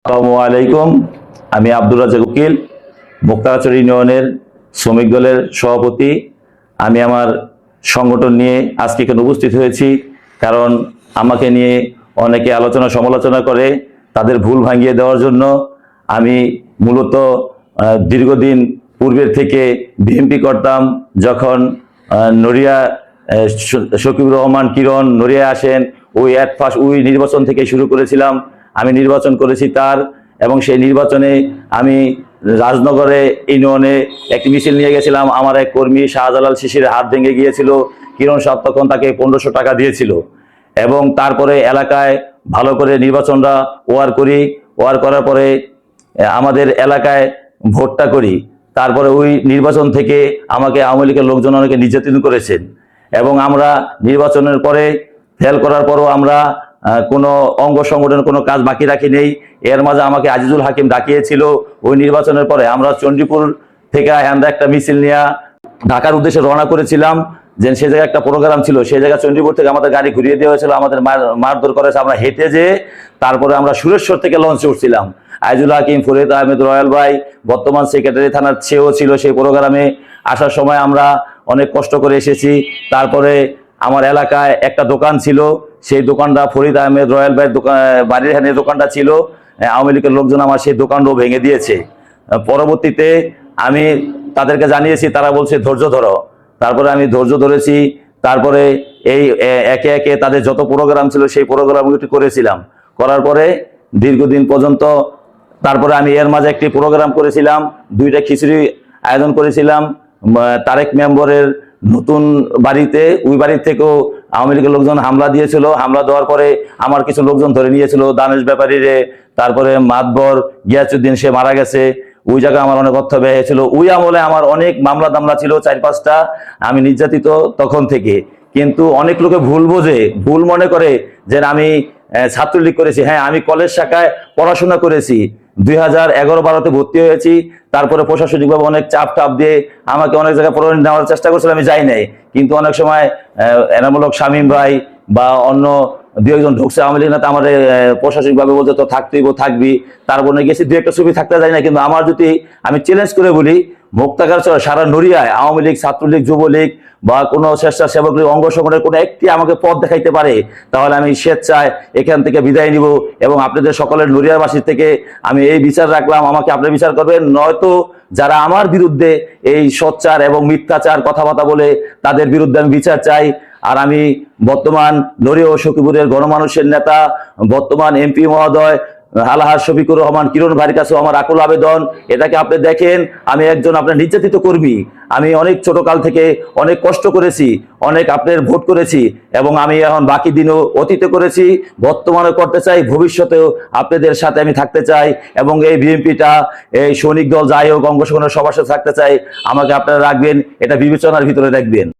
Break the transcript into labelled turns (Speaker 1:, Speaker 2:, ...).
Speaker 1: আসসালামু আলাইকুম। আমি আব্দুর রাজ্জাক উকিল, মুক্তাগাছড়ি ইউনিয়নের শ্রমিক দলের সভাপতি। আমি আমার সংগঠন নিয়ে আজকে এখানে উপস্থিত হয়েছি, কারণ আমাকে নিয়ে অনেকে আলোচনা সমালোচনা করে, তাদের ভুল ভাঙিয়ে দেওয়ার জন্য। আমি মূলত দীর্ঘদিন পূর্বের থেকে বিএনপি করতাম। যখন নড়িয়া শকিবুর রহমান কিরণ নড়িয়া আসেন, ওই নির্বাচন থেকে শুরু করেছিলাম। আমি নির্বাচন করেছি তার, এবং সেই নির্বাচনে আমি রাজনগরে ইউনিয়নে একটি মিছিল নিয়ে গেছিলাম। আমার এক কর্মী শাহজালাল শিশির হাত ভেঙে গিয়েছিল। কিরণ সাহেব তখন তাকে 1500 টাকা দিয়েছিল। এবং তারপরে এলাকায় ভালো করে নির্বাচনটা ওয়ার করার পরে আমাদের এলাকায় ভোটটা করি। তারপরে ওই নির্বাচন থেকে আমাকে আওয়ামী লীগের লোকজন অনেকে নির্যাতন করেছেন, এবং আমরা নির্বাচনের পরে ফেল করার পরও আমরা কোনো অঙ্গ সংগঠনের কোনো কাজ বাকি রাখি নেই। এর মাঝে আমাকে আজিজুল হাকিম ডাকিয়েছিল। ওই নির্বাচনের পরে আমরা চণ্ডীপুর থেকে আমরা একটা মিছিল নিয়ে ঢাকার উদ্দেশ্যে রওনা করেছিলাম। যে সে জায়গায় একটা প্রোগ্রাম ছিল, সেই জায়গায় চণ্ডীপুর থেকে আমাদের গাড়ি ঘুরিয়ে দেওয়া হয়েছিল, আমাদের মারধর করেছে। আমরা হেঁটে যেয়ে তারপরে আমরা সুরেশ্বর থেকে লঞ্চে উঠছিলাম। আজিজুল হাকিম, ফরিদ আহমেদ রয়্যাল ভাই, বর্তমান সেক্রেটারি থানার সেও ছিল সেই প্রোগ্রামে। আসার সময় আমরা অনেক কষ্ট করে এসেছি। তারপরে আমার এলাকায় একটা দোকান ছিল, সেই দোকানটা ফরিদ আহমেদ রয়্যাল ভাইয়ের বাড়ির এখানে দোকানটা ছিল। আওয়ামী লীগের লোকজন আমার সেই দোকানটাও ভেঙে দিয়েছে। পরবর্তীতে আমি তাদেরকে জানিয়েছি, তারা বলছে ধৈর্য ধরো। তারপরে আমি ধৈর্য ধরেছি। তারপরে এই একে একে তাদের যত প্রোগ্রাম ছিল সেই প্রোগ্রামগুলি করেছিলাম। করার পরে দীর্ঘদিন পর্যন্ত তারপরে আমি এর মাঝে একটি প্রোগ্রাম করেছিলাম, 2টা খিচুড়ি আয়োজন করেছিলাম তারেক মেম্বরের নতুন বাড়িতে। ওই বাড়ির থেকেও আওয়ামী লীগের লোকজন হামলা দিয়েছিল। হামলা দেওয়ার পরে আমার কিছু লোকজন ধরে নিয়েছিল, দানেশ ব্যাপারীরে, তারপরে মাতবর গিয়াসউদ্দিন, সে মারা গেছে। ওই জায়গায় আমার অনেক অর্থ ব্যয় হয়েছিল। ওই আমলে আমার অনেক মামলা দামলা ছিল, 4-5টা। আমি নির্যাতিত তখন থেকে। কিন্তু অনেক লোকে ভুল বোঝে, ভুল মনে করে যে আমি ছাত্রলীগ করেছি। হ্যাঁ, আমি কলেজ শাখায় পড়াশোনা করেছি। 2011-12-তে ভর্তি হয়েছি। তারপরে প্রশাসনিকভাবে অনেক চাপ দিয়ে আমাকে অনেক জায়গায় পড়াশোনা নেওয়ার চেষ্টা করছিল, আমি যাই নাই। কিন্তু অনেক সময় এনামূলক শামীম ভাই বা অন্য 2-1জন ঢুকছে আওয়ামী লীগ নেতা, আমার প্রশাসনিকভাবে বলতে তো থাকবি। তারপরে গেছি 2-1টা ছবি থাকতে যায় না। কিন্তু আমার যদি আমি চ্যালেঞ্জ করে বলি, মুক্তাগাছড়ি সারা নড়িয়ায় আওয়ামী লীগ, ছাত্রলীগ, যুবলীগ বা কোনো স্বেচ্ছাসেবক লীগ অঙ্গ সংগঠনের কোনো একটি আমাকে পথ দেখাইতে পারে, তাহলে আমি স্বেচ্ছায় এখান থেকে বিদায় নিব। এবং আপনাদের সকলের নড়িয়াবাসীর থেকে আমি এই বিচার রাখলাম, আমাকে আপনি বিচার করবেন। নয়তো যারা আমার বিরুদ্ধে এই সোচ্চার এবং মিথ্যাচার কথাবার্তা বলে, তাদের বিরুদ্ধে আমি বিচার চাই। আর আমি বর্তমান নড়িয়া ও সখীপুরের গণমানুষের নেতা, বর্তমান এমপি মহোদয় আলহাজ শফিকুর রহমান কিরণ ভাইয়ের কাছেও আমার আকুল আবেদন, এটাকে আপনি দেখেন। আমি একজন আপনার নির্যাতিত কর্মী। আমি অনেক ছোট কাল থেকে অনেক কষ্ট করেছি, অনেক আপনার ভোট করেছি, এবং আমি এখন বাকি দিনও অতীতে করেছি, বর্তমানে করতে চাই, ভবিষ্যতেও আপনাদের সাথে আমি থাকতে চাই। এবং এই বিএনপিটা, এই সৈনিক দল যাই হোক, অঙ্গ সংগঠনের সবার সাথে থাকতে চাই। আমাকে আপনারা রাখবেন, এটা বিবেচনার ভিতরে দেখবেন।